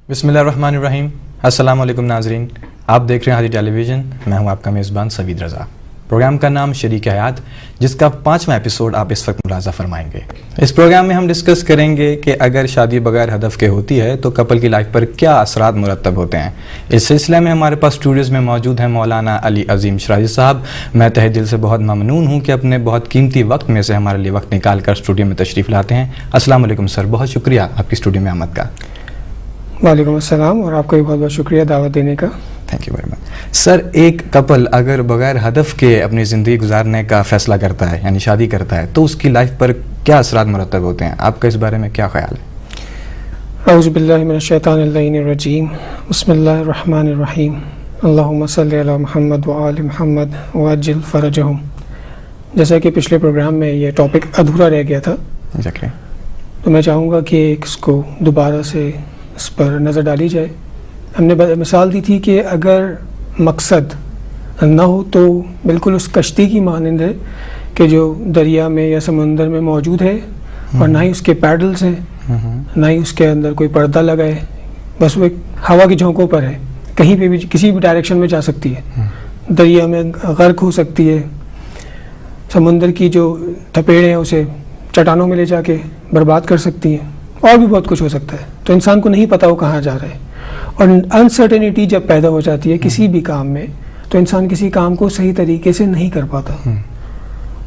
بسم اللہ الرحمن الرحیم. السلام علیکم ناظرین، آپ دیکھ رہے ہیں ہادی ٹیلی ویژن. میں ہوں آپ کا میزبان سوید رضا. پروگرام کا نام شریک حیات، جس کا 5واں ایپیسوڈ آپ اس وقت ملاحظہ فرمائیں گے. اس پروگرام میں ہم ڈسکس کریں گے کہ اگر شادی بغیر ہدف کے ہوتی ہے تو کپل کی لائف پر کیا اثرات مرتب ہوتے ہیں. اس سلسلے میں ہمارے پاس اسٹوڈیوز میں موجود ہیں مولانا علی عظیم شرازی صاحب. میں تہہ دل سے بہت ممنون ہوں کہ اپنے بہت قیمتی وقت میں سے ہمارے لیے وقت نکال کر اسٹوڈیو میں تشریف لاتے ہیں. السلام علیکم سر، بہت شکریہ آپ کی اسٹوڈیو میں آمد کا. وعلیکم السلام، اور آپ کا بھی بہت بہت شکریہ دعوت دینے کا. Thank you very much. Sir, ایک کپل اگر بغیر ہدف کے اپنی زندگی گزارنے کا فیصلہ کرتا ہے یعنی شادی کرتا ہے تو اس کی لائف پر کیا اثرات مرتب ہوتے ہیں؟ آپ کا اس بارے میں کیا خیال ہے؟ اعوذ باللہ من الشیطان اللعین الرجیم، بسم اللہ الرحمن الرحیم، اللہم صلی علی محمد وآل محمد وعجل فرجہم. جیسا کہ پچھلے پروگرام میں یہ ٹاپک ادھورا رہ گیا تھا، تو میں چاہوں گا کہ اس کو دوبارہ سے اس پر نظر ڈالی جائے. ہم نے مثال دی تھی کہ اگر مقصد نہ ہو تو بالکل اس کشتی کی مانند ہے کہ جو دریا میں یا سمندر میں موجود ہے، اور نہ ہی اس کے پیڈلز ہیں، نہ ہی اس کے اندر کوئی پردہ لگا ہے. بس وہ ایک ہوا کی جھونکوں پر ہے، کہیں پہ بھی کسی بھی ڈائریکشن میں جا سکتی ہے، دریا میں غرق ہو سکتی ہے، سمندر کی جو تھپیڑیں ہیں اسے چٹانوں میں لے جا کے برباد کر سکتی ہیں، اور بھی بہت کچھ ہو سکتا ہے. تو انسان کو نہیں پتا وہ کہاں جا رہا ہے. اور انسرٹینٹی جب پیدا ہو جاتی ہے کسی بھی کام میں تو انسان کسی کام کو صحیح طریقے سے نہیں کر پاتا.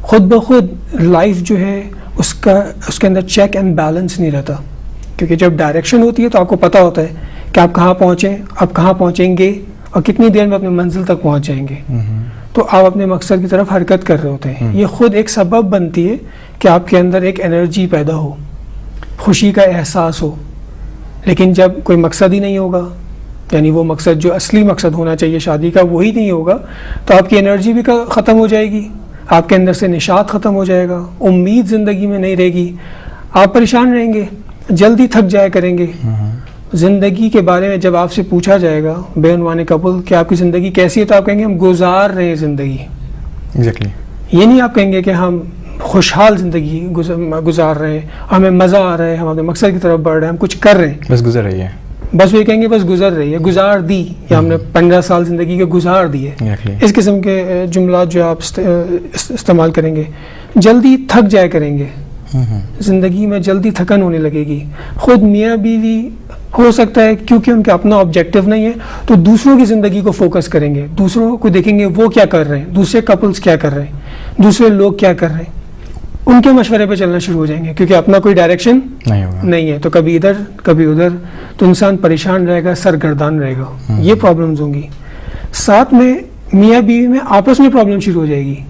خود بخود لائف جو ہے اس کے اندر چیک اینڈ بیلنس نہیں رہتا، کیونکہ جب ڈائریکشن ہوتی ہے تو آپ کو پتہ ہوتا ہے کہ آپ کہاں پہنچیں، آپ کہاں پہنچیں گے اور کتنی دیر میں اپنی منزل تک پہنچ جائیں گے. تو آپ اپنے مقصد کی طرف حرکت کر رہے ہوتے ہیں. یہ خود ایک سبب بنتی ہے کہ آپ کے اندر ایک انرجی پیدا ہو، خوشی کا احساس ہو. لیکن جب کوئی مقصد ہی نہیں ہوگا، یعنی وہ مقصد جو اصلی مقصد ہونا چاہیے شادی کا وہی نہیں ہوگا، تو آپ کی انرجی بھی ختم ہو جائے گی، آپ کے اندر سے نشاط ختم ہو جائے گا، امید زندگی میں نہیں رہے گی، آپ پریشان رہیں گے، جلدی تھک جایا کریں گے. زندگی کے بارے میں جب آپ سے پوچھا جائے گا بے عنوان کپل کہ آپ کی زندگی کیسی ہے، تو آپ کہیں گے ہم گزار رہے ہیں زندگی. یہ نہیں آپ کہیں گے کہ ہم خوشحال زندگی گزار رہے ہیں، ہمیں مزہ آ رہا ہے، ہم اپنے مقصد کی طرف بڑھ رہے ہیں، ہم کچھ کر رہے ہیں، بس گزر رہی ہے. بس وہ کہیں گے بس گزر رہی ہے، گزار دی، یا ہم نے 15 سال زندگی کے گزار دیے. اس قسم کے جملات جو آپ استعمال کریں گے، جلدی تھک جایا کریں گے، زندگی میں جلدی تھکن ہونے لگے گی. خود میاں بیوی ہو سکتا ہے کیونکہ ان کا اپنا آبجیکٹیو نہیں ہے تو دوسروں کی زندگی کو فوکس کریں گے، دوسروں کو دیکھیں گے وہ کیا کر رہے ہیں، دوسرے کپلز کیا کر رہے ہیں، دوسرے لوگ کیا کر رہے ہیں، ان کے مشورے پہ چلنا شروع ہو جائیں گے، کیونکہ اپنا کوئی ڈائریکشن نہیں ہے. تو کبھی ادھر کبھی ادھر، تو انسان پریشان رہے گا، سرگردان رہے گا. یہ پرابلمز ہوں گی. ساتھ میں میاں بیوی میں آپس میں پرابلم شروع ہو جائے گی،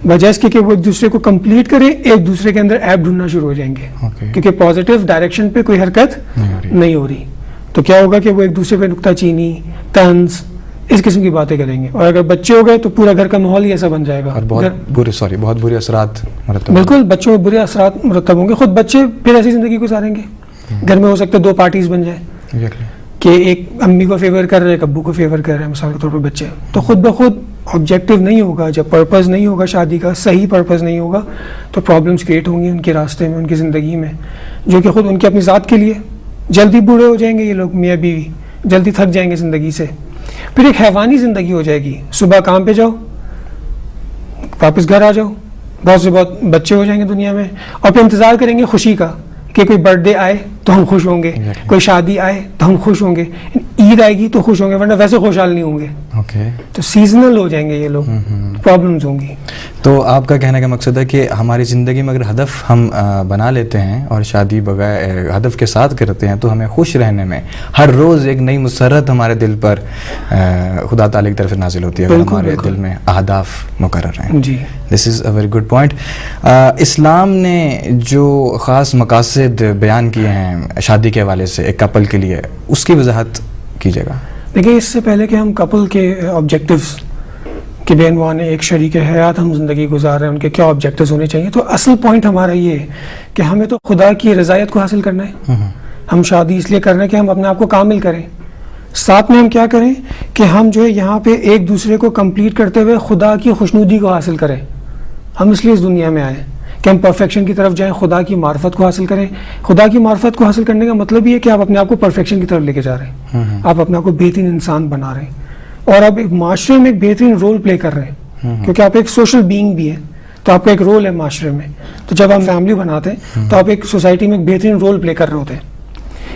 وجہ اس کہ وہ ایک دوسرے کو کمپلیٹ کریں، ایک دوسرے کے اندر ایپ ڈھونڈنا شروع ہو جائیں گے، کیونکہ پازیٹیو ڈائریکشن پہ کوئی حرکت نہیں ہو رہی. تو کیا ہوگا کہ وہ ایک دوسرے پہ نکتہ چینی، طنز، اس قسم کی باتیں کریں گے. اور اگر بچے ہو گئے تو پورا گھر کا ماحول ہی ایسا بن جائے گا، اور بہت برے اثرات مرتب. بالکل، بچوں میں برے اثرات مرتب ہوں گے. خود بچے پھر ایسی زندگی گزاریں گے. گھر میں ہو سکتا ہے 2 پارٹیز بن جائیں کہ ایک امی کو فیور کر رہے ہیں، ایک ابو کو فیور کر رہے ہیں، مثال کے طور پر بچے. تو خود بخود آبجیکٹیو نہیں ہوگا، جب پرپز نہیں ہوگا شادی کا، صحیح پرپز نہیں ہوگا، تو پرابلمس کریٹ ہوں گی ان کے راستے میں، ان کی زندگی میں، جو کہ خود ان کی اپنی ذات کے لیے جلدی بوڑھے ہو جائیں گے. یہ لوگ میاں بیوی جلدی تھک جائیں گے زندگی سے. پھر ایک حیوانی زندگی ہو جائے گی. صبح کام پہ جاؤ، واپس گھر آ جاؤ، بہت سے بہت بچے ہو جائیں گے دنیا میں، اور پھر انتظار کریں گے خوشی کا کہ کوئی برتھ ڈے آئے تو ہم خوش ہوں گے، کوئی شادی آئے تو ہم خوش ہوں گے، عید آئے گی تو خوش ہوں گے، ورنہ ویسے خوشحال نہیں ہوں گے. تو سیزنل ہو جائیں گے یہ لوگ، پرابلمز ہوں گی. تو آپ کا کہنے کا مقصد ہے کہ ہماری زندگی میں اگر ہدف ہم بنا لیتے ہیں اور شادی بغیر ہدف کے ساتھ کرتے ہیں تو ہمیں خوش رہنے میں ہر روز ایک نئی مسرت ہمارے دل پر خدا تعالی کی طرف سے نازل ہوتی ہے، ہمارے دل میں اہداف مقرر ہیں. جی، دس از اے ویری گڈ پوائنٹ. اسلام نے جو خاص مقاصد بیان کیے ہیں شادی کے حوالے سے ایک کپل کے لیے، اس کی وضاحت کیجیے گا. دیکھیں، اس سے پہلے کہ ہم کپل کے آبجیکٹیوز کہ بے عنوان ایک شریک حیات ہم زندگی گزار رہے ہیں، ان کے کیا آبجیکٹیوز ہونے چاہیے، تو اصل پوائنٹ ہمارا یہ ہے کہ ہمیں تو خدا کی رضایت کو حاصل کرنا ہے. ہم شادی اس لیے کر رہے ہیں کہ ہم اپنے آپ کو کامل کریں. ساتھ میں ہم کیا کریں کہ ہم جو ہے یہاں پہ ایک دوسرے کو کمپلیٹ کرتے ہوئے خدا کی خوشنودی کو حاصل کریں. ہم اس لیے اس دنیا میں آئے کہ ہم پرفیکشن کی طرف جائیں, خدا کی معرفت کو حاصل کریں. خدا کی معرفت کو حاصل کرنے کا مطلب یہ ہے کہ آپ اپنے آپ کو پرفیکشن کی طرف لے کے جا رہے ہیں, آپ اپنے آپ کو بہترین انسان بنا رہے ہیں, اور آپ ایک معاشرے میں ایک بہترین رول پلے کر رہے ہیں, کیونکہ آپ ایک سوشل بینگ بھی ہیں, تو آپ کا ایک رول ہے معاشرے میں. تو جب ہم فیملی بناتے ہیں تو آپ ایک سوسائٹی میں ایک بہترین رول پلے کر رہے ہوتے ہیں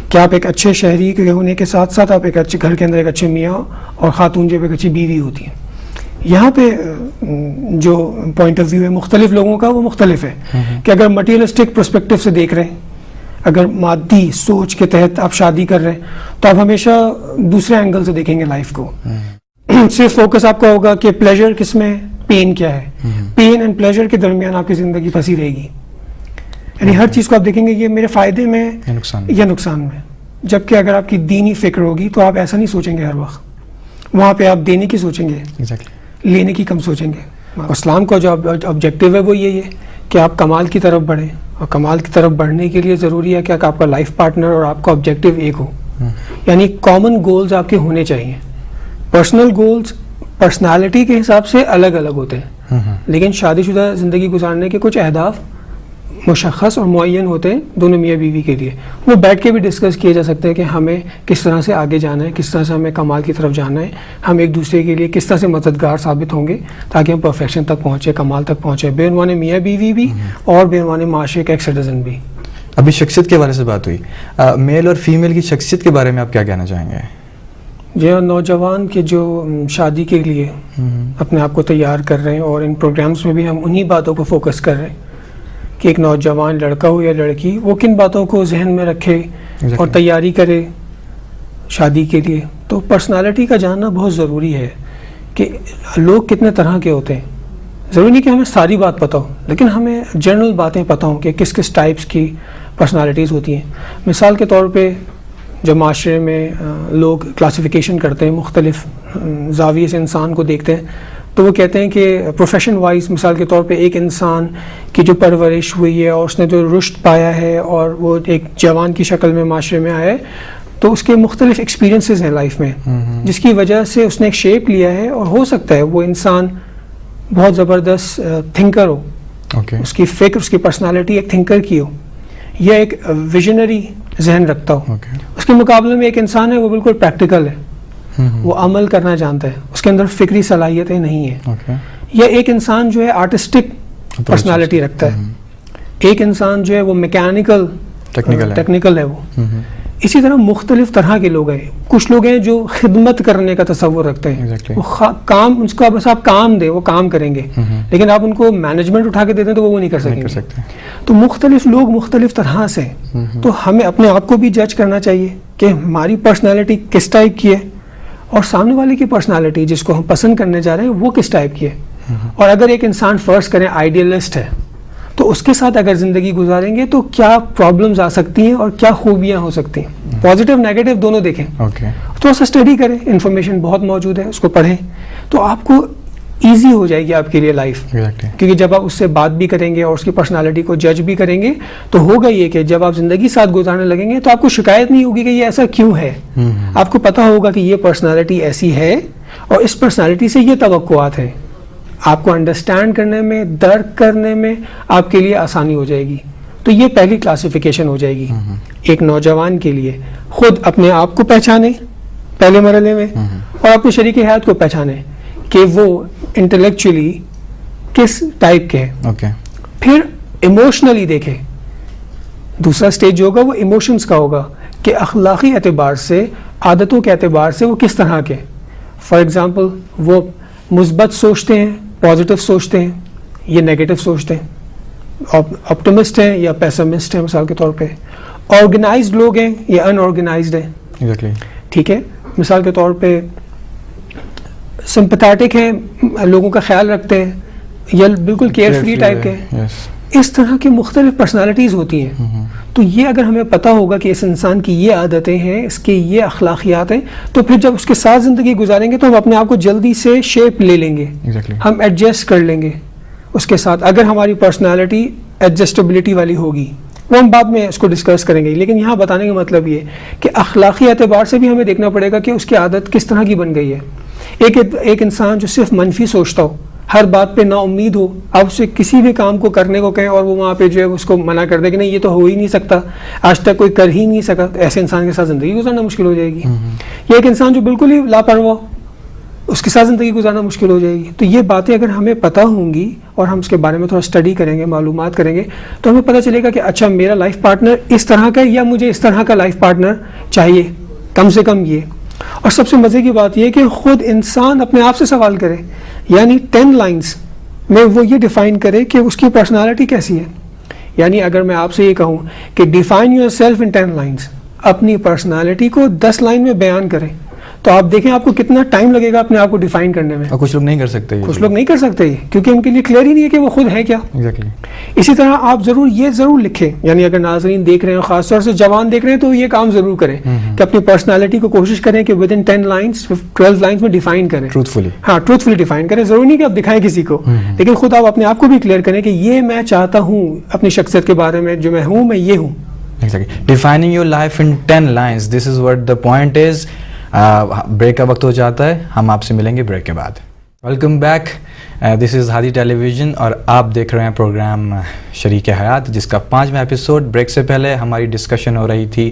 کہ آپ ایک اچھے شہری کے ہونے کے ساتھ ساتھ آپ ایک اچھے گھر کے اندر ایک اچھے میاں اور خاتون جو ایک اچھی بیوی ہوتی ہیں. یہاں پہ جو پوائنٹ آف ویو ہے مختلف لوگوں کا وہ مختلف ہے, کہ اگر مٹیریلسٹک پرسپیکٹو سے دیکھ رہے ہیں, اگر مادی سوچ کے تحت آپ شادی کر رہے ہیں تو آپ ہمیشہ دوسرے اینگل سے دیکھیں گے لائف کو. صرف فوکس آپ کا ہوگا کہ پلیجر کس میں, پین کیا ہے, پین اینڈ پلیجر کے درمیان آپ کی زندگی پھنسی رہے گی. یعنی ہر چیز کو آپ دیکھیں گے یہ میرے فائدے میں یا نقصان میں. جبکہ اگر آپ کی دینی فکر ہوگی تو آپ ایسا نہیں سوچیں گے ہر وقت, وہاں پہ آپ دینے کی سوچیں گے, لینے کی کم سوچیں گے. اسلام کا جو آبجیکٹیو ہے وہ یہی ہے کہ آپ کمال کی طرف بڑھیں, اور کمال کی طرف بڑھنے کے لیے ضروری ہے کہ آپ کا لائف پارٹنر اور آپ کا آبجیکٹیو ایک ہو. یعنی کامن گولز آپ کے ہونے چاہیے. پرسنل گولز پرسنالٹی کے حساب سے الگ الگ ہوتے ہیں, لیکن شادی شدہ زندگی گزارنے کے کچھ اہداف مشخص اور معین ہوتے ہیں دونوں میاں بیوی کے لیے. وہ بیٹھ کے بھی ڈسکس کیے جا سکتے ہیں کہ ہمیں کس طرح سے آگے جانا ہے, کس طرح سے ہمیں کمال کی طرف جانا ہے, ہم ایک دوسرے کے لیے کس طرح سے مددگار ثابت ہوں گے تاکہ ہم پرفیکشن تک پہنچے, کمال تک پہنچے, بے عنوان میاں بیوی بھی اور بے عنوان معاشرے کا ایک سٹیزن بھی. ابھی شخصیت کے بارے سے بات ہوئی, میل اور فیمیل کی شخصیت کے بارے میں آپ کیا کہنا چاہیں گے؟ جو نوجوان کے جو شادی کے لیے اپنے آپ کو تیار کر رہے ہیں, اور ان پروگرامز میں بھی ہم انہی باتوں کو فوکس کر رہے ہیں کہ ایک نوجوان لڑکا ہو یا لڑکی وہ کن باتوں کو ذہن میں رکھے اور تیاری کرے شادی کے لیے. تو پرسنالٹی کا جاننا بہت ضروری ہے کہ لوگ کتنے طرح کے ہوتے ہیں. ضروری نہیں کہ ہمیں ساری بات پتہ ہو, لیکن ہمیں جنرل باتیں پتہ ہوں کہ کس کس ٹائپس کی پرسنالٹیز ہوتی ہیں. مثال کے طور پہ جب معاشرے میں لوگ کلاسیفیکیشن کرتے ہیں, مختلف زاویے سے انسان کو دیکھتے ہیں, تو وہ کہتے ہیں کہ پروفیشن وائز مثال کے طور پہ ایک انسان کی جو پرورش ہوئی ہے اور اس نے جو رشد پایا ہے اور وہ ایک جوان کی شکل میں معاشرے میں آیا ہے, تو اس کے مختلف ایکسپیرینسز ہیں لائف میں, جس کی وجہ سے اس نے ایک شیپ لیا ہے, اور ہو سکتا ہے وہ انسان بہت زبردست تھنکر ہو, اس کی فکر, اس کی پرسنالٹی ایک تھنکر کی ہو, یا ایک ویژنری ذہن رکھتا ہو. اس کے مقابلے میں ایک انسان ہے وہ بالکل پریکٹیکل ہے, وہ عمل کرنا جانتا ہے, اس کے اندر فکری صلاحیتیں نہیں ہیں. یا ایک انسان جو ہے آرٹسٹک پرسنالٹی رکھتا ہے, ایک انسان جو ہے وہ میکینیکل ٹیکنیکل ہے وہ. اسی طرح مختلف طرح کے لوگ ہیں. کچھ لوگ ہیں جو خدمت کرنے کا تصور رکھتے ہیں, وہ کام اس کا بس آپ کام دیں وہ کام کریں گے, لیکن آپ ان کو مینجمنٹ اٹھا کے دیتے ہیں تو وہ نہیں کر سکیں گے. تو مختلف لوگ مختلف طرح سے, تو ہمیں اپنے آپ کو بھی جج کرنا چاہیے کہ ہماری پرسنالٹی کس ٹائپ کی ہے, اور سامنے والے کی پرسنالٹی جس کو ہم پسند کرنے جا رہے ہیں وہ کس ٹائپ کی ہے. اور اگر ایک انسان فرض کریں آئیڈیلسٹ ہے, تو اس کے ساتھ اگر زندگی گزاریں گے تو کیا پرابلمز آ سکتی ہیں اور کیا خوبیاں ہو سکتی ہیں. پازیٹیو نیگیٹو دونوں دیکھیں, تھوڑا سا اسٹڈی کریں, انفارمیشن بہت موجود ہے, اس کو پڑھیں, تو آپ کو ایزی ہو جائے گی آپ کے لیے لائف. کیونکہ جب آپ اس سے بات بھی کریں گے اور اس کی پرسنالٹی کو جج بھی کریں گے, تو ہوگا یہ کہ جب آپ زندگی ساتھ گزارنے لگیں گے تو آپ کو شکایت نہیں ہوگی کہ یہ ایسا کیوں ہے. آپ کو پتہ ہوگا کہ یہ پرسنالٹی ایسی ہے اور اس پرسنالٹی سے یہ توقعات ہیں. آپ کو انڈرسٹینڈ کرنے میں, درک کرنے میں آپ کے لیے آسانی ہو جائے گی. تو یہ پہلی کلاسیفیکیشن ہو جائے گی ایک نوجوان کے لیے. خود اپنے آپ کو پہچانے پہلے مرحلے میں, اور اپنے شریک حیات کو پہچانے کہ وہ انٹلیکچولی کس ٹائپ کے ہیں. پھر ایموشنلی دیکھیں. دوسرا سٹیج جو ہوگا وہ ایموشنز کا ہوگا کہ اخلاقی اعتبار سے, عادتوں کے اعتبار سے وہ کس طرح کے. فار ایگزامپل وہ مثبت سوچتے ہیں, پازیٹیو سوچتے ہیں, یہ نیگیٹو سوچتے ہیں, آپٹمسٹ ہیں یا پیسمسٹ ہیں. مثال کے طور پہ آرگنائزڈ لوگ ہیں یا ان آرگنائزڈ ہیں. ٹھیک ہے, مثال کے طور پہ سمپتھیٹک ہیں, لوگوں کا خیال رکھتے ہیں, یا بالکل کیئر فری ٹائپ کے. اس طرح کی مختلف پرسنالٹیز ہوتی ہیں. تو یہ اگر ہمیں پتہ ہوگا کہ اس انسان کی یہ عادتیں ہیں, اس کی یہ اخلاقیات ہیں, تو پھر جب اس کے ساتھ زندگی گزاریں گے تو ہم اپنے آپ کو جلدی سے شیپ لے لیں گے, ہم ایڈجسٹ کر لیں گے اس کے ساتھ. اگر ہماری پرسنالٹی ایڈجسٹیبلٹی والی ہوگی, وہ ہم بعد میں اس کو ڈسکس کریں گے. لیکن یہاں بتانے کا مطلب یہ کہ اخلاقی اعتبار سے بھی ہمیں دیکھنا پڑے گا کہ اس کی عادت کس طرح کی بن گئی ہے. ایک انسان جو صرف منفی سوچتا ہو, ہر بات پہ نا امید ہو, آپ اسے کسی بھی کام کو کرنے کو کہیں اور وہ وہاں پہ جو ہے اس کو منع کر دے کہ نہیں یہ تو ہو ہی نہیں سکتا, آج تک کوئی کر ہی نہیں سکا, تو ایسے انسان کے ساتھ زندگی گزارنا مشکل ہو جائے گی. یہ ایک انسان جو بالکل ہی لاپرواہ, اس کے ساتھ زندگی گزارنا مشکل ہو جائے گی. تو یہ باتیں اگر ہمیں پتہ ہوں گی اور ہم اس کے بارے میں تھوڑا اسٹڈی کریں گے, معلومات کریں گے, تو ہمیں پتہ چلے گا کہ اچھا میرا لائف پارٹنر اس طرح کا ہے یا مجھے اس طرح کا لائف پارٹنر چاہیے, کم سے کم یہ. اور سب سے مزے کی بات یہ ہے کہ خود انسان اپنے آپ سے سوال کرے, یعنی 10 لائنز میں وہ یہ ڈیفائن کرے کہ اس کی پرسنالٹی کیسی ہے. یعنی اگر میں آپ سے یہ کہوں کہ define your self in 10 lines, اپنی پرسنالٹی کو 10 لائن میں بیان کریں, تو آپ دیکھیں آپ کو کتنا ٹائم لگے گا اپنے آپ کو ڈیفائن کرنے میں. اور کچھ لوگ نہیں کر سکتے, کچھ لوگ نہیں کر سکتے یہ, کیونکہ ان کے لیے کلیئر ہی نہیں ہے کہ وہ خود ہے کیا. اسی طرح آپ یہ ضرور لکھیں, یعنی اگر ناظرین دیکھ رہے ہیں, خاص طور سے جوان دیکھ رہے ہیں, تو یہ کام ضرور کریں کہ اپنی پرسنالٹی کو کوشش کریں کہ ود ان 10 لائنز 12 لائنز میں ڈیفائن کریں, ٹروتھفلی ڈیفائن کریں. ضروری نہیں کہ آپ دکھائیں کسی کو, لیکن خود آپ اپنے آپ کو بھی کلیئر کریں کہ یہ میں چاہتا ہوں اپنی شخصیت کے بارے میں, جو میں ہوں میں یہ ہوں. Defining your life in 10 lines, this is what the point is. Break کا وقت ہو جاتا ہے, ہم آپ سے ملیں گے بریک کے بعد. ویلکم بیک, دس از ہادی ٹیلی ویژن اور آپ دیکھ رہے ہیں پروگرام شریک حیات, جس کا 5واں ایپیسوڈ. بریک سے پہلے ہماری ڈسکشن ہو رہی تھی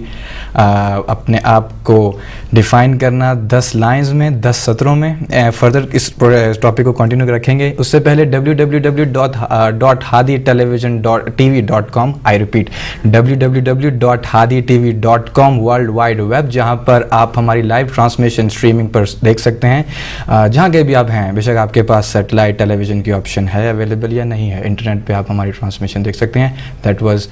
اپنے آپ کو ڈیفائن کرنا 10 لائنز میں, 10 سطروں میں. فردر اس ٹاپک کو کنٹینیو رکھیں گے. اس سے پہلے www.haditelevision.tv.com, I repeat www.haditv.com, world wide web, جہاں پر آپ ہماری لائیو ٹرانسمیشن اسٹریمنگ پر دیکھ سکتے ہیں جہاں کے بھی آپ ہیں. بے شک آپ کے پاس سیٹلائٹ ٹیلی ویژن کی آپشن ہے اویلیبل یا نہیں ہے, انٹرنیٹ پہ آپ ہماری ٹرانسمیشن دیکھ سکتے ہیں. That was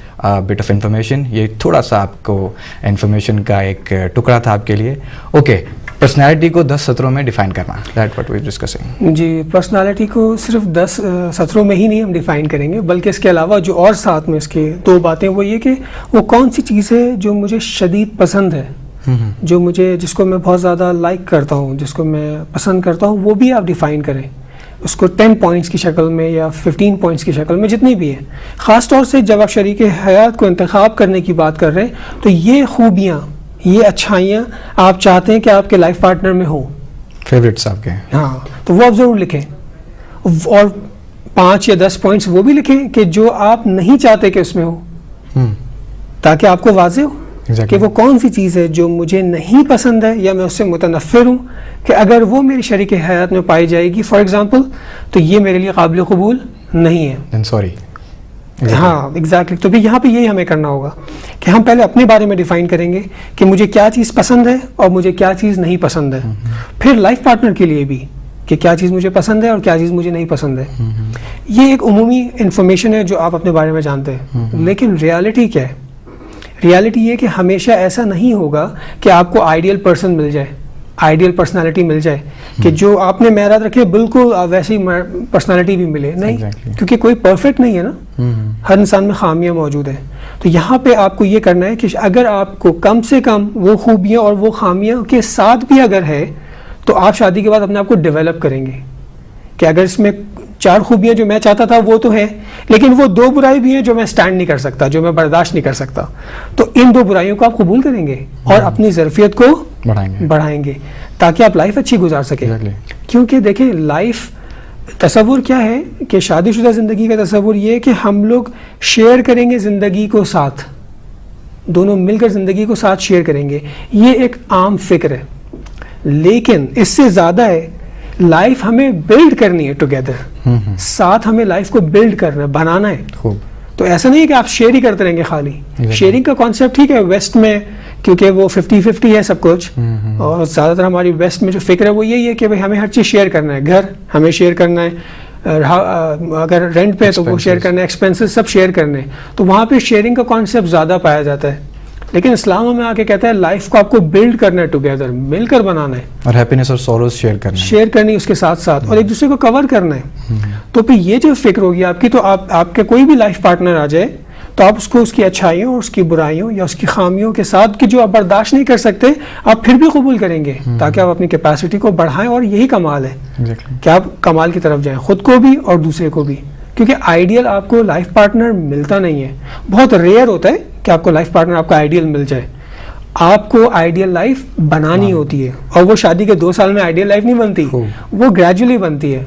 but of information, یہ تھوڑا سا آپ کو انفارمیشن کا ایک ٹکڑا تھا آپ کے لیے. اوکے, پرسنالٹی کو 10 سطروں میں ڈیفائن کرنا, دیٹ واٹ وی ڈسکسنگ. جی, پرسنالٹی کو صرف 10 سطروں میں ہی نہیں ہم ڈیفائن کریں گے, بلکہ اس کے علاوہ جو اور ساتھ میں اس کے 2 باتیں, وہ یہ کہ وہ کون سی چیز ہے جو مجھے شدید پسند ہے, جو مجھے, جس کو میں بہت زیادہ لائک کرتا ہوں, جس کو میں پسند کرتا ہوں, وہ بھی آپ ڈیفائن کریں. اس کو 10 پوائنٹس کی شکل میں یا 15 پوائنٹس کی شکل میں, جتنی بھی ہیں. خاص طور سے جب آپ شریک حیات کو انتخاب کرنے کی بات کر رہے ہیں, تو یہ خوبیاں, یہ اچھائیاں آپ چاہتے ہیں کہ آپ کے لائف پارٹنر میں ہوں, فیوریٹس آپ کے, ہاں, تو وہ آپ ضرور لکھیں. اور 5 یا 10 پوائنٹس وہ بھی لکھیں کہ جو آپ نہیں چاہتے کہ اس میں ہو, تاکہ آپ کو واضح ہو کہ وہ کون سی چیز ہے جو مجھے نہیں پسند ہے یا میں اس سے متنفر ہوں, کہ اگر وہ میری شریک حیات میں پائی جائے گی فار ایگزامپل, تو یہ میرے لیے قابل قبول نہیں ہے. سوری, ہاں ایگزیکٹلی. تو بھی یہاں پہ یہی ہمیں کرنا ہوگا کہ ہم پہلے اپنے بارے میں ڈیفائن کریں گے کہ مجھے کیا چیز پسند ہے اور مجھے کیا چیز نہیں پسند ہے. پھر لائف پارٹنر کے لیے بھی کہ کیا چیز مجھے پسند ہے اور کیا چیز مجھے نہیں پسند ہے. یہ ایک عمومی انفارمیشن ہے جو آپ اپنے بارے میں جانتے ہیں, لیکن ریالٹی کیا ہے؟ ریالٹی یہ کہ ہمیشہ ایسا نہیں ہوگا کہ آپ کو آئیڈیل پرسن مل جائے, آئیڈیل پرسنالٹی مل جائے, کہ جو آپ نے معیارات رکھے بالکل ویسی پرسنالٹی بھی ملے. نہیں, کیونکہ کوئی پرفیکٹ نہیں ہے نا, ہر انسان میں خامیاں موجود ہیں. تو یہاں پہ آپ کو یہ کرنا ہے کہ اگر آپ کو کم سے کم وہ خوبیاں اور وہ خامیاں کے ساتھ بھی اگر ہے, تو آپ شادی کے بعد اپنے آپ کو ڈیولپ کریں گے کہ اگر اس میں 4 خوبیاں جو میں چاہتا تھا وہ تو ہے, لیکن وہ 2 برائی بھی ہیں جو میں سٹینڈ نہیں کر سکتا, جو میں برداشت نہیں کر سکتا, تو ان 2 برائیوں کو آپ قبول کریں گے اور اپنی ظرفیت کو بڑھائیں گے تاکہ آپ لائف اچھی گزار سکیں. کیونکہ دیکھیں, لائف تصور کیا ہے کہ شادی شدہ زندگی کا تصور یہ ہے کہ ہم لوگ شیئر کریں گے زندگی کو ساتھ, دونوں مل کر زندگی کو ساتھ شیئر کریں گے. یہ ایک عام فکر ہے, لیکن اس سے زیادہ ہے, لائف ہمیں بلڈ کرنی ہے ٹوگیدر, ساتھ ہمیں لائف کو بلڈ کرنا ہے, بنانا ہے. تو ایسا نہیں ہے کہ آپ شیئر ہی کرتے رہیں گے خالی. شیئرنگ کا کانسیپٹ ٹھیک ہے ویسٹ میں, کیونکہ وہ 50-50 ہے سب کچھ, اور زیادہ تر ہماری ویسٹ میں جو فکر ہے وہ یہی ہے کہ بھائی ہمیں ہر چیز شیئر کرنا ہے, گھر ہمیں شیئر کرنا ہے, اگر رینٹ پہ تو وہ شیئر کرنا ہے, ایکسپینسز سب شیئر کرنے ہیں. تو وہاں پہ شیئرنگ کا کانسیپٹ زیادہ پایا جاتا ہے. لیکن اسلام ہمیں آ کے کہتا ہے لائف کو آپ کو بلڈ کرنا ہے, ٹوگیدر مل کر بنانا ہے, اور ہیپینس اور سوروز شیئر کرنی اس کے ساتھ ساتھ, اور ایک دوسرے کو کور کرنا ہے. تو پھر یہ جو فکر ہوگی آپ کی, تو آپ کے کوئی بھی لائف پارٹنر آ جائے تو آپ اس کو اس کی اچھائیوں اور اس کی برائیوں یا اس کی خامیوں کے ساتھ کہ جو آپ برداشت نہیں کر سکتے, آپ پھر بھی قبول کریں گے, تاکہ آپ اپنی کیپیسٹی کو بڑھائیں. اور یہی کمال ہے کہ آپ کمال کی طرف جائیں, خود کو بھی اور دوسرے کو بھی. کیونکہ آئیڈیل آپ کو لائف پارٹنر ملتا نہیں ہے, بہت ریئر ہوتا ہے کہ آپ کو لائف پارٹنر آپ کا آئیڈیل مل جائے. آپ کو آئیڈیل لائف بنانی ہوتی ہے, اور وہ شادی کے 2 سال میں آئیڈیل لائف نہیں بنتی, وہ گریجولی بنتی ہے.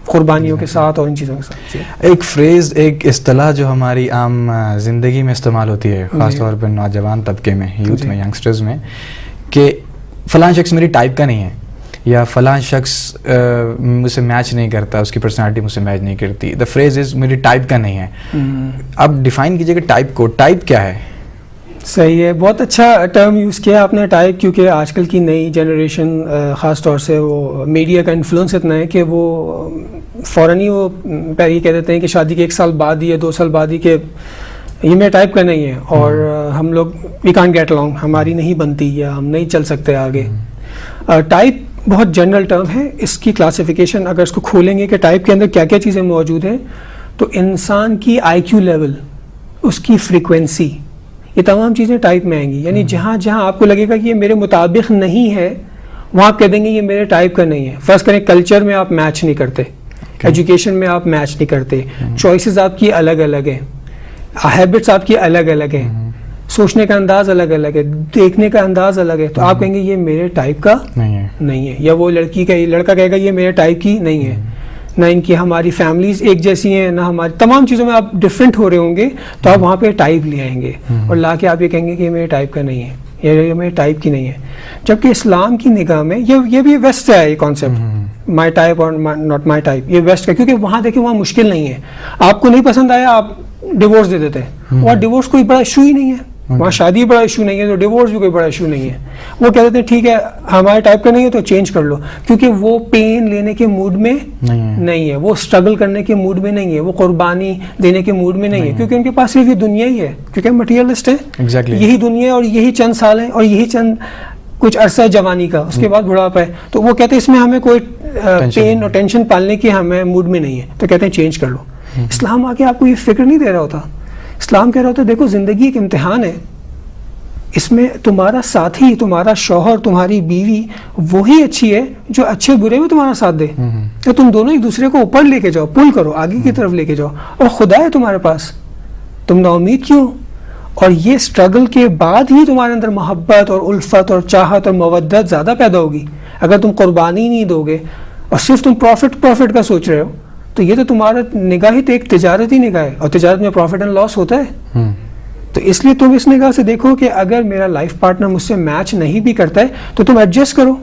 قربانیوں کے ساتھ اور ان چیزوں کے ساتھ. ایک فریز، ایک اصطلاح جو ہماری عام زندگی میں استعمال ہوتی ہے خاص طور پر نوجوان طبقے میں، یوتھ میں، ینگسٹرز میں، کہ فلاں شخص میری ٹائپ کا نہیں ہے، یا فلاں شخص مجھ سے میچ نہیں کرتا، اس کی پرسنالٹی مجھ سے میچ نہیں کرتی. دا فریز از میری ٹائپ کا نہیں ہے. اب ڈیفائن کیجیے کہ ٹائپ کو، ٹائپ کیا ہے؟ صحیح ہے، بہت اچھا ٹرم یوز کیا آپ نے ٹائپ، کیونکہ آج کل کی نئی جنریشن خاص طور سے وہ میڈیا کا انفلوئنس اتنا ہے کہ وہ فوراً ہی وہ یہ کہہ دیتے ہیں کہ شادی کے 1 سال بعد ہی یا 2 سال بعد ہی کہ یہ میرے ٹائپ کا نہیں ہے، اور ہم لوگ وی کانٹ گیٹ along، ہماری نہیں بنتی یا ہم نہیں چل سکتے آگے. ٹائپ بہت جنرل ٹرم ہے، اس کی کلاسیفیکیشن اگر اس کو کھولیں گے کہ ٹائپ کے اندر کیا کیا چیزیں موجود ہیں، تو انسان کی IQ لیول، اس کی فریکوینسی، یہ تمام چیزیں ٹائپ میں آئیں گی. یعنی جہاں جہاں آپ کو لگے گا کہ یہ میرے مطابق نہیں ہے، وہاں آپ کہہ دیں گے یہ میرے ٹائپ کا نہیں ہے. فرض کریں کلچر میں آپ میچ نہیں کرتے، ایجوکیشن میں آپ میچ نہیں کرتے، چوائسیز آپ کی الگ الگ ہیں، ہیبٹس آپ کی الگ الگ ہیں، سوچنے کا انداز الگ الگ ہے، دیکھنے کا انداز الگ ہے، تو آپ کہیں گے یہ میرے ٹائپ کا نہیں ہے. یا وہ لڑکا کہے گا یہ میرے ٹائپ کی نہیں ہے. نہ ان کی ہماری فیملیز ایک جیسی ہیں، نہ ہماری تمام چیزوں میں آپ ڈفرینٹ ہو رہے ہوں گے، تو آپ وہاں پہ ٹائپ لے آئیں گے اور لا کے آپ یہ کہیں گے کہ یہ میرے ٹائپ کا نہیں ہے، یہ میرے ٹائپ کی نہیں ہے. جبکہ اسلام کی نگاہ میں یہ بھی ویسٹ سے ہے یہ کانسیپٹ، مائی ٹائپ اور ناٹ مائی ٹائپ، یہ ویسٹ کا، کیونکہ وہاں دیکھیں وہاں مشکل نہیں ہے. آپ کو نہیں پسند آیا آپ ڈیورس دے دیتے ہیں، اور ڈیورس کوئی بڑا ایشو ہی نہیں ہے، وہاں شادی بڑا ایشو نہیں ہے، تو ڈیورس بھی کوئی بڑا ایشو نہیں ہے. وہ کہہ دیتے ہیں ٹھیک ہے ہمارے ٹائپ کا نہیں ہے تو چینج کر لو، کیونکہ وہ پین لینے کے موڈ میں نہیں ہے، وہ اسٹرگل کرنے کے موڈ میں نہیں ہے، وہ قربانی دینے کے موڈ میں نہیں ہے، کیونکہ ان کے پاس صرف یہ دنیا ہی ہے، کیونکہ مٹیریلسٹ ہے. یہی دنیا ہے اور یہی چند سال ہیں اور یہی چند کچھ عرصہ ہے جوانی کا، اس کے بعد بڑھاپا ہے. تو وہ کہتے ہیں اس میں ہمیں کوئی پین اور ٹینشن پالنے کی ہمیں موڈ میں نہیں ہے، تو کہتے ہیں چینج کر لو. اسلام آ کے آپ کو یہ فکر نہیں دے رہا ہوتا. اسلام کہہ رہا ہوتا ہے دیکھو زندگی ایک امتحان ہے، اس میں تمہارا ساتھی، تمہارا شوہر، تمہاری بیوی وہی اچھی ہے جو اچھے برے میں تمہارا ساتھ دے. تو تم دونوں ایک دوسرے کو اوپر لے کے جاؤ، پل کرو، آگے کی طرف لے کے جاؤ، اور خدا ہے تمہارے پاس، تم نا امید کیوں؟ اور یہ اسٹرگل کے بعد ہی تمہارے اندر محبت اور الفت اور چاہت اور مودت زیادہ پیدا ہوگی. اگر تم قربانی نہیں دو گے اور صرف تم پروفٹ کا سوچ رہے ہو، تو یہ تو تمہارا نگاہ ہی تو ایک تجارتی نگاہ ہے، اور تجارت میں پروفٹ اینڈ لاس ہوتا ہے. تو اس لیے تم اس نگاہ سے دیکھو کہ اگر میرا لائف پارٹنر مجھ سے میچ نہیں بھی کرتا ہے تو تم ایڈجسٹ کرو.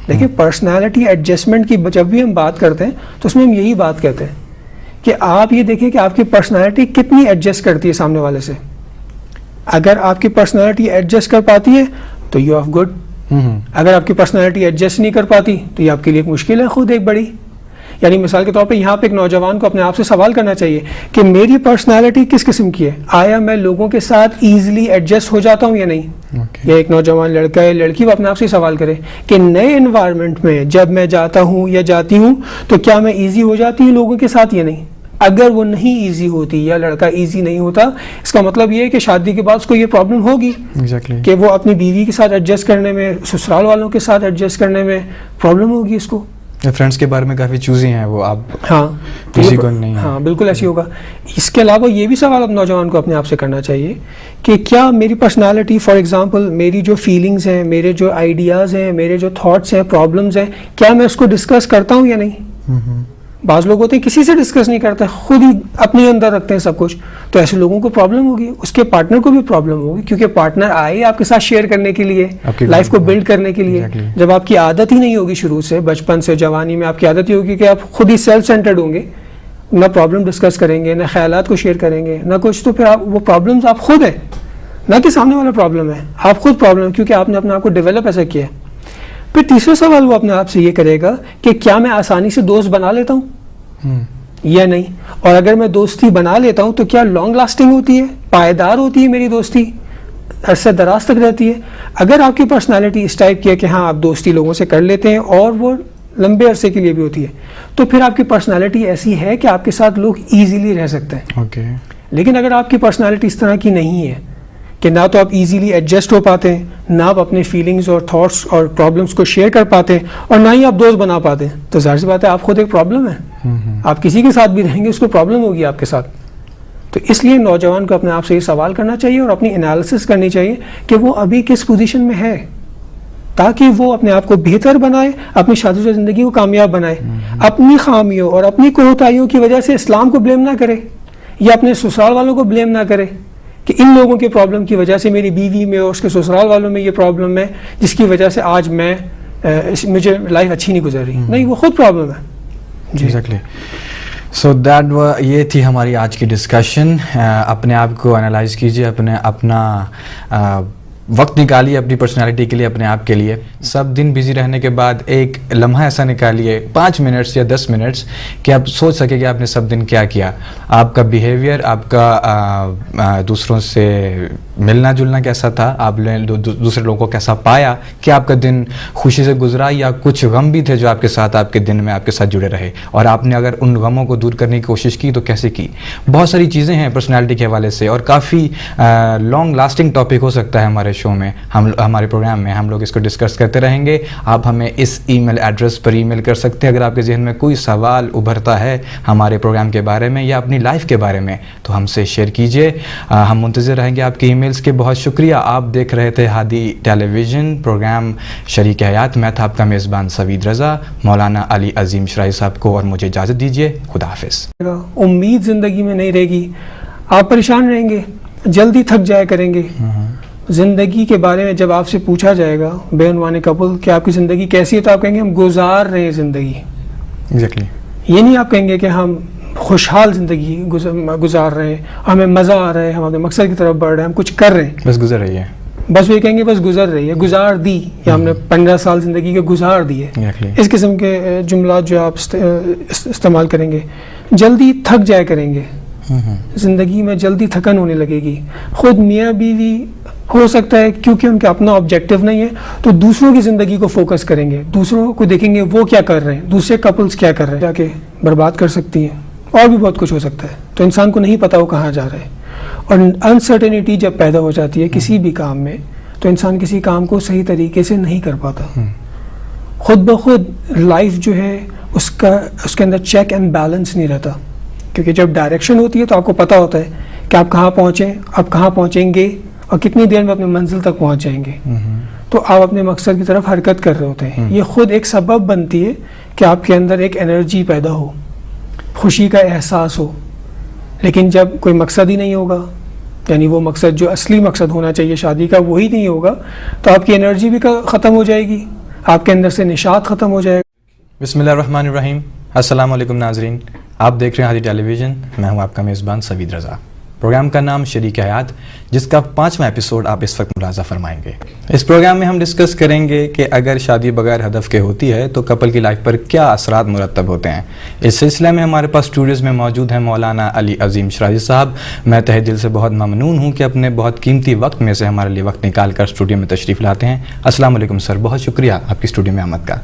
دیکھیں پرسنالٹی ایڈجسٹمنٹ کی جب بھی ہم بات کرتے ہیں تو اس میں ہم یہی بات کہتے ہیں کہ آپ یہ دیکھیں کہ آپ کی پرسنالٹی کتنی ایڈجسٹ کرتی ہے سامنے والے سے. اگر آپ کی پرسنالٹی ایڈجسٹ کر پاتی ہے تو یو آر گڈ. اگر آپ کی پرسنالٹی ایڈجسٹ نہیں کر پاتی تو یہ آپ کے لیے ایک مشکل ہے خود ایک بڑی. یعنی مثال کے طور پہ یہاں پہ ایک نوجوان کو اپنے آپ سے سوال کرنا چاہیے کہ میری پرسنالٹی کس قسم کی ہے، آیا میں لوگوں کے ساتھ ایزیلی ایڈجسٹ ہو جاتا ہوں یا نہیں. یا ایک نوجوان لڑکا ہے لڑکی وہ اپنے آپ سے سوال کرے کہ نئے انوائرمنٹ میں جب میں جاتا ہوں یا جاتی ہوں تو کیا میں ایزی ہو جاتی ہوں لوگوں کے ساتھ یا نہیں. اگر وہ نہیں ایزی ہوتی یا لڑکا ایزی نہیں ہوتا، اس کا مطلب یہ ہے کہ شادی کے بعد اس کو یہ پرابلم ہوگی کہ وہ اپنی بیوی کے ساتھ ایڈجسٹ کرنے میں، سسرال والوں کے ساتھ ایڈجسٹ کرنے میں پرابلم ہوگی اس کو. فرینڈس کے بارے میں کافی چوزی ہیں وہ، آپ کسی کو نہیں. ہاں بالکل ایسی ہوگا. اس کے علاوہ یہ بھی سوال اب نوجوان کو اپنے آپ سے کرنا چاہیے کہ کیا میری پرسنالٹی، فار ایگزامپل میری جو فیلنگز ہیں، میرے جو آئیڈیاز ہیں، میرے جو تھاٹس ہیں، پرابلمز ہیں، کیا میں اس کو ڈسکس کرتا ہوں یا نہیں. بعض لوگ ہوتے ہیں کسی سے ڈسکس نہیں کرتے، خود ہی اپنے اندر رکھتے ہیں سب کچھ. تو ایسے لوگوں کو پرابلم ہوگی، اس کے پارٹنر کو بھی پرابلم ہوگی، کیونکہ پارٹنر آئے آپ کے ساتھ شیئر کرنے کے لیے، لائف کو بلڈ کرنے کے لیے. جب آپ کی عادت ہی نہیں ہوگی شروع سے، بچپن سے جوانی میں آپ کی عادت ہی ہوگی کہ آپ خود ہی سیلف سینٹرڈ ہوں گے، نہ پرابلم ڈسکس کریں گے، نہ خیالات کو شیئر کریں گے، نہ کچھ، تو پھر آپ وہ پرابلمس آپ خود ہیں، نہ کہ سامنے والا پرابلم ہے، آپ خود پرابلم، کیونکہ آپ نے اپنے آپ کو ڈیولپ ایسا کیا ہے. پھر تیسرا سوال وہ اپنے آپ سے یہ کرے گا کہ کیا میں آسانی سے دوست بنا لیتا ہوں یا نہیں. اور اگر میں دوستی بنا لیتا ہوں تو کیا لانگ لاسٹنگ ہوتی ہے، پائیدار ہوتی ہے میری دوستی، عرصہ دراز تک رہتی ہے. اگر آپ کی پرسنالٹی اس ٹائپ کی ہے کہ ہاں آپ دوستی لوگوں سے کر لیتے ہیں اور وہ لمبے عرصے کے لیے بھی ہوتی ہے، تو پھر آپ کی پرسنالٹی ایسی ہے کہ آپ کے ساتھ لوگ ایزیلی رہ سکتے ہیں. لیکن اگر آپ کی پرسنالٹی اس طرح کی نہیں ہے کہ نہ تو آپ ایزیلی ایڈجسٹ ہو پاتے ہیں، نہ آپ اپنے فیلنگز اور تھاٹس اور پرابلمس کو شیئر کر پاتے ہیں، اور نہ ہی آپ دوست بنا پاتے ہیں، تو ظاہر سی بات ہے آپ خود ایک پرابلم ہے. آپ کسی کے ساتھ بھی رہیں گے اس کو پرابلم ہوگی آپ کے ساتھ. تو اس لیے نوجوان کو اپنے آپ سے یہ سوال کرنا چاہیے اور اپنی انالیسس کرنی چاہیے کہ وہ ابھی کس پوزیشن میں ہے. تاکہ وہ اپنے آپ کو بہتر بنائے, اپنی شادی شدہ زندگی کو کامیاب بنائے. اپنی خامیوں اور اپنی کوتاہیوں کی وجہ سے اسلام کو بلیم نہ کرے یا اپنے سسرال والوں کو بلیم نہ کرے کہ ان لوگوں کے پرابلم کی وجہ سے میری بیوی میں اور اس کے سسرال والوں میں یہ پرابلم ہے جس کی وجہ سے آج میں مجھے لائف اچھی نہیں گزر رہی. نہیں, وہ خود پرابلم ہے. جی ایگزیکٹلی. سو دیٹ یہ تھی ہماری آج کی ڈسکشن. اپنے آپ کو انالائز کیجیے, اپنا وقت نکالیے اپنی پرسنالٹی کے لیے, اپنے آپ کے لیے. سب دن بزی رہنے کے بعد ایک لمحہ ایسا نکالیے 5 منٹس یا 10 منٹس کہ آپ سوچ سکیں کہ آپ نے سب دن کیا کیا, آپ کا بیہیویئر, آپ کا دوسروں سے ملنا جلنا کیسا تھا, آپ دوسرے لوگوں کو کیسا پایا, کہ آپ کا دن خوشی سے گزرا یا کچھ غم بھی تھے جو آپ کے ساتھ آپ کے دن میں آپ کے ساتھ جڑے رہے, اور آپ نے اگر ان غموں کو دور کرنے کی کوشش کی تو کیسے کی. بہت ساری چیزیں ہیں پرسنالٹی کے حوالے سے, اور کافی لانگ لاسٹنگ ٹاپک ہو سکتا ہے ہمارے شو میں, ہمارے پروگرام میں ہم لوگ اس کو ڈسکس کرتے رہیں گے. آپ ہمیں اس ای میل ایڈریس پر ای میل کر سکتے ہیں اگر آپ کے ذہن میں کوئی سوال ابھرتا ہے ہمارے پروگرام کے بارے میں یا اپنی لائف کے بارے میں, تو ہم سے شیئر کیجیے. ہم منتظر رہیں گے آپ کے ای میلز کے. بہت شکریہ. آپ دیکھ رہے تھے ہادی ٹیلی ویژن, پروگرام شریک حیات. میں تھا آپ کا میزبان سوید رضا. مولانا علی عظیم شرائی صاحب کو اور مجھے اجازت دیجیے. خدا حافظ. امید زندگی میں نہیں رہے گی, آپ پریشان رہیں گے, جلدی تھک جایا کریں گے. زندگی کے بارے میں جب آپ سے پوچھا جائے گا بے عنوان قبول کہ آپ کی زندگی کیسی ہے, تو آپ کہیں گے ہم گزار رہے ہیں زندگی. ایگزیکٹلی. یہ نہیں آپ کہیں گے کہ ہم خوشحال زندگی گزار رہے ہیں, ہمیں مزہ آ رہا ہے, ہم اپنے مقصد کی طرف بڑھ رہے ہیں, ہم کچھ کر رہے ہیں, بس گزر رہی ہے. بس وہ یہ کہیں گے بس گزر رہی ہے, گزار دی, یا ہم نے 15 سال زندگی کے گزار دیے. اس قسم کے جملات جو آپ استعمال کریں گے, جلدی تھک جایا کریں گے. زندگی میں جلدی تھکن ہونے لگے گی. خود میاں بیوی ہو سکتا ہے کیونکہ ان کا اپنا آبجیکٹو نہیں ہے تو دوسروں کی زندگی کو فوکس کریں گے, دوسروں کو دیکھیں گے وہ کیا کر رہے ہیں, دوسرے کپلز کیا کر رہے ہیں, جا کے برباد کر سکتی ہیں. اور بھی بہت کچھ ہو سکتا ہے. تو انسان کو نہیں پتا وہ کہاں جا رہا ہے. اور انسرٹینٹی جب پیدا ہو جاتی ہے کسی بھی کام میں, تو انسان کسی کام کو صحیح طریقے سے نہیں کر پاتا. خود بخود لائف جو ہے اس کے اندر چیک اینڈ بیلنس نہیں رہتا, کیونکہ جب ڈائریکشن ہوتی ہے تو آپ کو پتا ہوتا ہے کہ آپ کہاں پہنچیں, آپ کہاں پہنچیں گے اور کتنی دیر میں اپنے منزل تک پہنچ جائیں گے. تو آپ اپنے مقصد کی طرف حرکت کر رہے ہوتے ہیں. یہ خود ایک سبب بنتی ہے کہ آپ کے اندر ایک انرجی پیدا ہو, خوشی کا احساس ہو. لیکن جب کوئی مقصد ہی نہیں ہوگا, یعنی وہ مقصد جو اصلی مقصد ہونا چاہیے شادی کا وہی نہیں ہوگا, تو آپ کی انرجی بھی ختم ہو جائے گی, آپ کے اندر سے نشاط ختم ہو جائے گا. بسم اللہ الرحمن الرحیم. السلام علیکم ناظرین, آپ دیکھ رہے ہیں ہادی ٹیلی ویژن. میں ہوں آپ کا میزبان سوید رضا. پروگرام کا نام شریک حیات, جس کا 5واں ایپیسوڈ آپ اس وقت ملاحظہ فرمائیں گے. اس پروگرام میں ہم ڈسکس کریں گے کہ اگر شادی بغیر ہدف کے ہوتی ہے تو کپل کی لائف پر کیا اثرات مرتب ہوتے ہیں. اس سلسلے میں ہمارے پاس اسٹوڈیوز میں موجود ہیں مولانا علی عظیم شرائی صاحب. میں تہہ دل سے بہت ممنون ہوں کہ اپنے بہت قیمتی وقت میں سے ہمارے لیے وقت نکال کر اسٹوڈیو میں تشریف لاتے ہیں. السلام علیکم سر, بہت شکریہ آپ کی اسٹوڈیو میں آمد کا.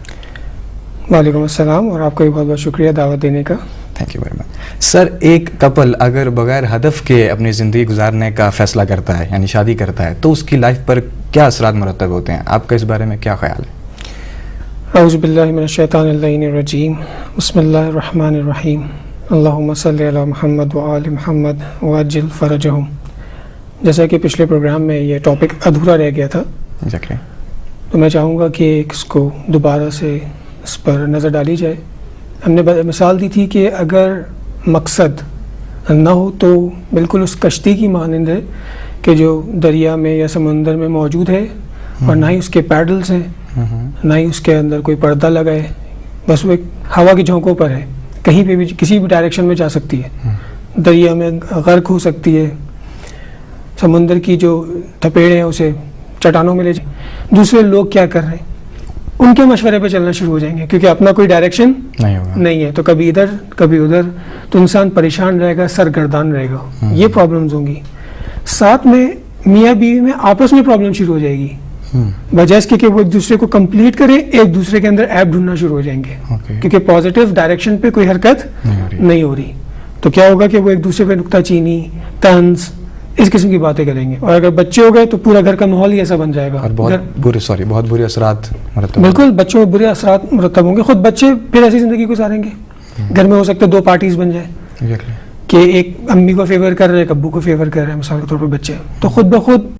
وعلیکم السلام, اور آپ کا بھی بہت بہت شکریہ دعوت دینے کا. Thank you very much. Sir, ایک کپل اگر بغیر ہدف کے اپنی زندگی گزارنے کا فیصلہ کرتا ہے, یعنی شادی کرتا ہے, تو اس کی لائف پر کیا اثرات مرتب ہوتے ہیں؟ آپ کا اس بارے میں کیا خیال ہے؟ اعوذ باللہ من الشیطان اللعین الرجیم. بسم اللہ الرحمن الرحیم. اللہم صلی علی محمد وآل محمد وعجل فرجہم. جیسا کہ پچھلے پروگرام میں یہ ٹاپک ادھورا رہ گیا تھا, تو میں چاہوں گا کہ اس کو دوبارہ سے اس پر نظر ڈالی جائے. ہم نے مثال دی تھی کہ اگر مقصد نہ ہو تو بالکل اس کشتی کی مانند ہے کہ جو دریا میں یا سمندر میں موجود ہے, اور نہ ہی اس کے پیڈلز ہیں, نہ ہی اس کے اندر کوئی پردہ لگا ہے, بس وہ ایک ہوا کی جھونکوں پر ہے, کہیں پہ بھی کسی بھی ڈائریکشن میں جا سکتی ہے, دریا میں غرق ہو سکتی ہے, سمندر کی جو تھپیڑے ہیں اسے چٹانوں میں لے جائیں. دوسرے لوگ کیا کر رہے ہیں ان کے مشورے پہ چلنا شروع ہو جائیں گے, کیونکہ اپنا کوئی ڈائریکشن نہیں ہے, تو کبھی ادھر کبھی ادھر, تو انسان پریشان رہے گا, سرگردان رہے گا. یہ پرابلمز ہوں گی. ساتھ میں میاں بیوی میں آپس میں پرابلم شروع ہو جائے گی, بجائے اس کے کہ وہ ایک دوسرے کو کمپلیٹ کریں, ایک دوسرے کے اندر ایپ ڈھونڈنا شروع ہو جائیں گے, کیونکہ پازیٹیو ڈائریکشن پہ کوئی حرکت نہیں ہو رہی. تو کیا ہوگا کہ وہ ایک دوسرے پہ نکتہ چینی, طنز, اس قسم کی باتیں کریں گے. اور اگر بچے ہو گئے تو پورا گھر کا ماحول ہی ایسا بن جائے گا, اور بہت برے اثرات مرتب. بالکل, بچوں میں برے اثرات مرتب ہوں گے. خود بچے پھر ایسی زندگی گزاریں گے. گھر میں ہو سکتے 2 پارٹیز بن جائیں کہ ایک امی کو فیور کر رہے ہیں, ایک ابو کو فیور کر رہے ہیں, مثال کے طور پر بچے, تو خود بخود